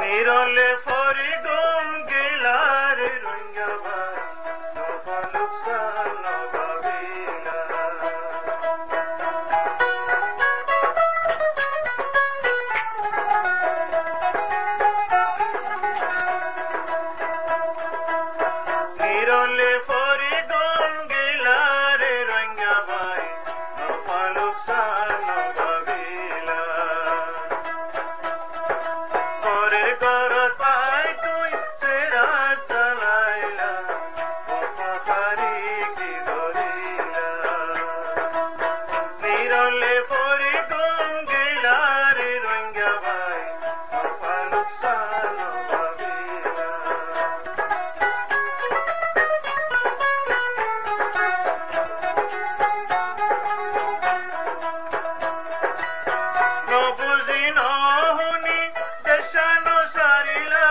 নিরলে ফরি গম গেলারে রঙ্গাবা নবালুকসান নবাবিলা নিরলে ফরি গম গেলারে রঙ্গাবা নবালুকসান নবাবিলা পরের ঘর তাই তুই সেরা চালাইলা পাহাড়ি কি ধরিলা নিরলে পরি গম গেলারে রঙ্গা ভাই নবালুকসান নবাবিলা নবুঝি নহুনি দেশানো সারিলা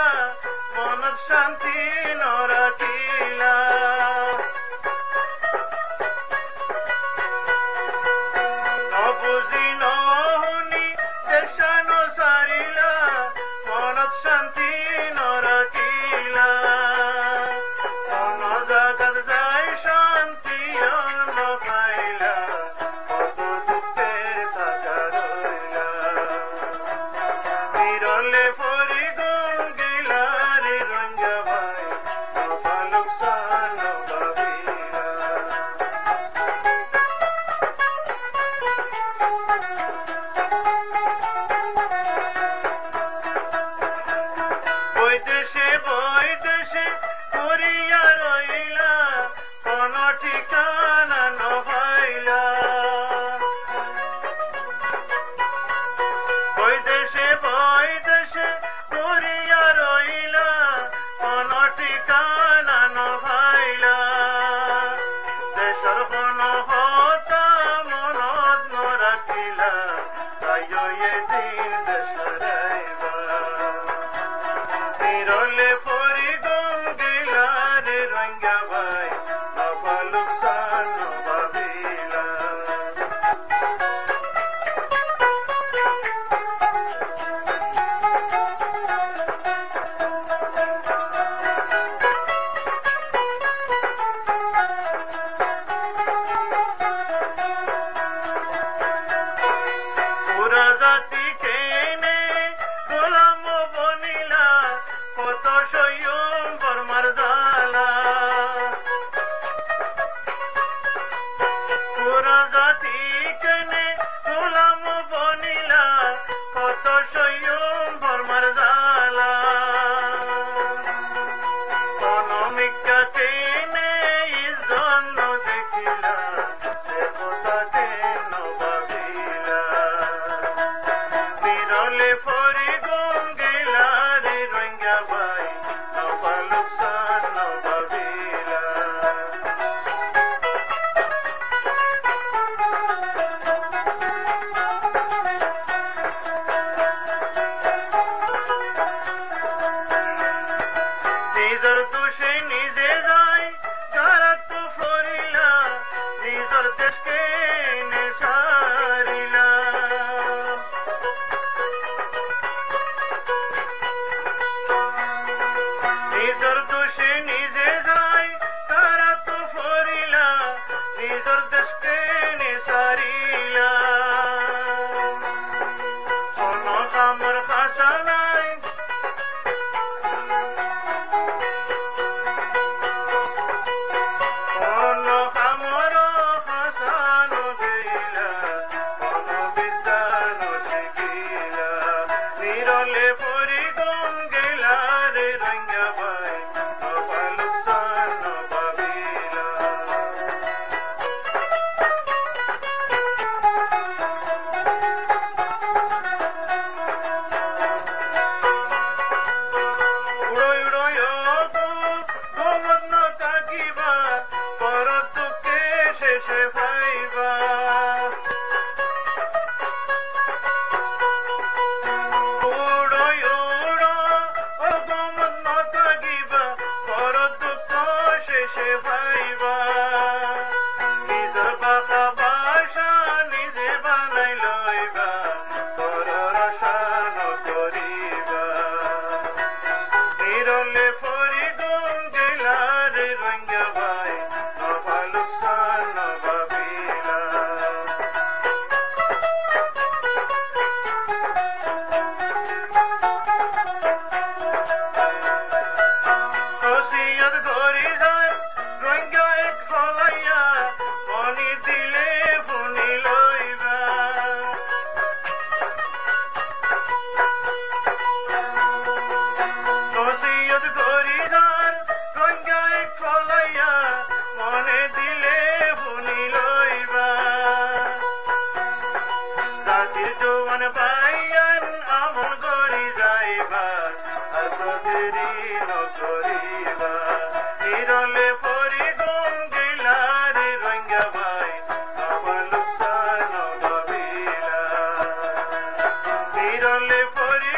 মনত শান্তি নরাখিলা নবুঝি নহুনি দেশানো সারিলা মনত শান্তি নরাখিলা অন্য জাগাত যাই শান্তি অন্য পাইলা কত দুঃখের থাকা রইলা নিরলে ফরি গম গেলারে রঙ্গা ভাই নবালুকসান নবাবিলা বৈদেশে করিয়া রইলা কোন ঠিকানা নভাইলা বৈদেশে করিয়া রইলা কোন ঠিকানা নভাইলা দেশর কোন হতা মনত নরাখিলা তাইও এদিন দেশরাইবা নিরলে ফরি গম গেলারে রঙ্গা ভাই নবালুকসান নবাবিলা পুরা জাতি কেনে গোলাম বনিলা কত সয়ম বর্মার জালা পুরা জাতি কেনে গোলাম বনিলা কত সয়ম বর্মার জালা অনমিকা কেনে ইজন দেখিলা সে কথা কেন ভাবিলা নিরলে ফরি গম গেলারে রঙ্গা ভাই নবালুকসান নবাবিলা নিজের দোষে নিজে যায় যারা তো ফরিলা নিজের দেশকে নেসারিলা নিজের দোষে নিজে যায় তারা তো ফরিলা নিজের দেশকে নেসারিলা কোন কামর খাসা নাই কোন কামর খাসানো গেলা কোন বিদ্যানো শিখিলা নিরলে ফরি গম গেলারে রঙ্গা ভাই নবালুকসান নবাবিলা উড়ই উড়ই গমত ন থাকিবা পর দুঃখে শেষে পাইবা উড়ই উড় গমত ন থাকিবা পাইবা আর তো দেরি নকরিবা নিরলে পরি গম গেলারে রঙ্গা ভাই আমার লোকসান ভাবিলা নিরলে পরি